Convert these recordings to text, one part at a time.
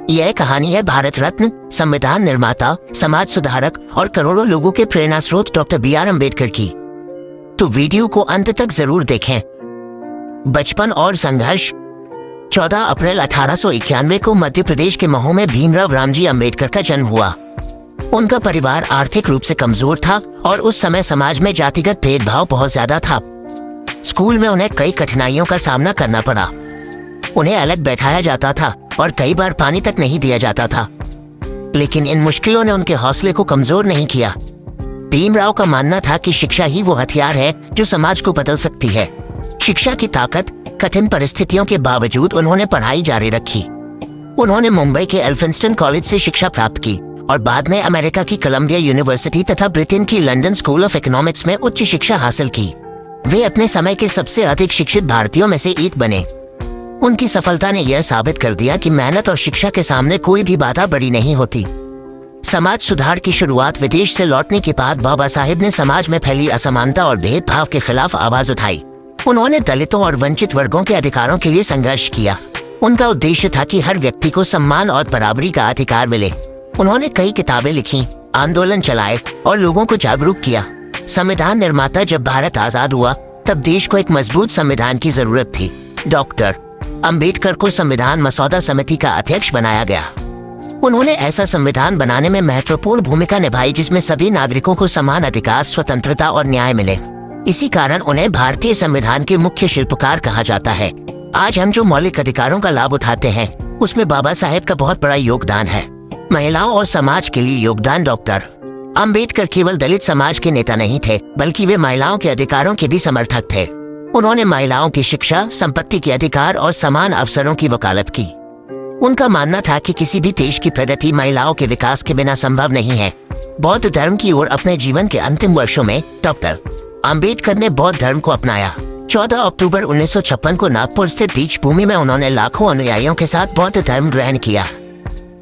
यह कहानी है भारत रत्न, संविधान निर्माता, समाज सुधारक और करोड़ों लोगों के प्रेरणा स्रोत डॉक्टर B.R. अम्बेडकर की। तो वीडियो को अंत तक जरूर देखें। बचपन और संघर्ष। 14 अप्रैल 1891 को मध्य प्रदेश के महू में भीमराव रामजी अम्बेडकर का जन्म हुआ। उनका परिवार आर्थिक रूप से कमजोर था और उस समय समाज में जातिगत भेदभाव बहुत ज्यादा था। स्कूल में उन्हें कई कठिनाइयों का सामना करना पड़ा। उन्हें अलग बैठाया जाता था और कई बार पानी तक नहीं दिया जाता था, लेकिन इन मुश्किलों ने उनके हौसले को कमजोर नहीं किया। भीमराव का मानना था कि शिक्षा ही वो हथियार है जो समाज को बदल सकती है। शिक्षा की ताकत। कठिन परिस्थितियों के बावजूद उन्होंने पढ़ाई जारी रखी। उन्होंने मुंबई के एल्फिंस्टन कॉलेज से शिक्षा प्राप्त की और बाद में अमेरिका की कोलंबिया यूनिवर्सिटी तथा ब्रिटेन की लंदन स्कूल ऑफ इकोनॉमिक्स में उच्च शिक्षा हासिल की। वे अपने समय के सबसे अधिक शिक्षित भारतीयों में से एक बने। उनकी सफलता ने यह साबित कर दिया कि मेहनत और शिक्षा के सामने कोई भी बाधा बड़ी नहीं होती। समाज सुधार की शुरुआत। विदेश से लौटने के बाद बाबा साहेब ने समाज में फैली असमानता और भेदभाव के खिलाफ आवाज उठाई। उन्होंने दलितों और वंचित वर्गों के अधिकारों के लिए संघर्ष किया। उनका उद्देश्य था कि हर व्यक्ति को सम्मान और बराबरी का अधिकार मिले। उन्होंने कई किताबें लिखी, आंदोलन चलाए और लोगों को जागरूक किया। संविधान निर्माता। जब भारत आजाद हुआ तब देश को एक मजबूत संविधान की जरूरत थी। डॉक्टर अम्बेडकर को संविधान मसौदा समिति का अध्यक्ष बनाया गया। उन्होंने ऐसा संविधान बनाने में महत्वपूर्ण भूमिका निभाई जिसमें सभी नागरिकों को समान अधिकार, स्वतंत्रता और न्याय मिले। इसी कारण उन्हें भारतीय संविधान के मुख्य शिल्पकार कहा जाता है। आज हम जो मौलिक अधिकारों का लाभ उठाते हैं उसमें बाबा साहेब का बहुत बड़ा योगदान है। महिलाओं और समाज के लिए योगदान। डॉक्टर अम्बेडकर केवल दलित समाज के नेता नहीं थे, बल्कि वे महिलाओं के अधिकारों के भी समर्थक थे। उन्होंने महिलाओं की शिक्षा, संपत्ति के अधिकार और समान अवसरों की वकालत की। उनका मानना था कि किसी भी देश की प्रगति महिलाओं के विकास के बिना संभव नहीं है। बौद्ध धर्म की ओर अपने जीवन के अंतिम वर्षों में डॉक्टर अम्बेडकर ने बौद्ध धर्म को अपनाया। 14 अक्टूबर 1956 को नागपुर स्थित दीक्षाभूमि में उन्होंने लाखों अनुयायियों के साथ बौद्ध धर्म ग्रहण किया।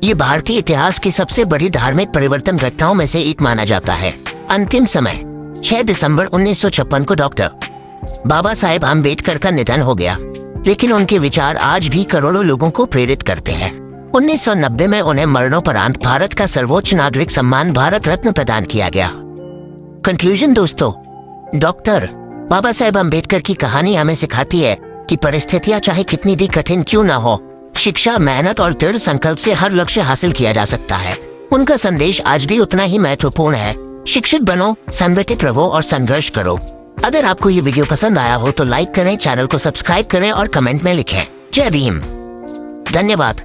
ये भारतीय इतिहास की सबसे बड़ी धार्मिक परिवर्तन घटनाओं में से एक माना जाता है। अंतिम समय। 6 दिसंबर 1956 को डॉक्टर बाबा साहेब अम्बेडकर का निधन हो गया, लेकिन उनके विचार आज भी करोड़ों लोगों को प्रेरित करते हैं। 1990 में उन्हें मरणोपरांत भारत का सर्वोच्च नागरिक सम्मान भारत रत्न प्रदान किया गया। कंक्लूजन। दोस्तों, डॉक्टर बाबा साहेब अम्बेडकर की कहानी हमें सिखाती है कि परिस्थितियां चाहे कितनी भी कठिन क्यों न हो, शिक्षा, मेहनत और दृढ़ संकल्प से हर लक्ष्य हासिल किया जा सकता है। उनका संदेश आज भी उतना ही महत्वपूर्ण है। शिक्षित बनो, संगठित रहो और संघर्ष करो। अगर आपको ये वीडियो पसंद आया हो तो लाइक करें, चैनल को सब्सक्राइब करें और कमेंट में लिखें। जय भीम। धन्यवाद।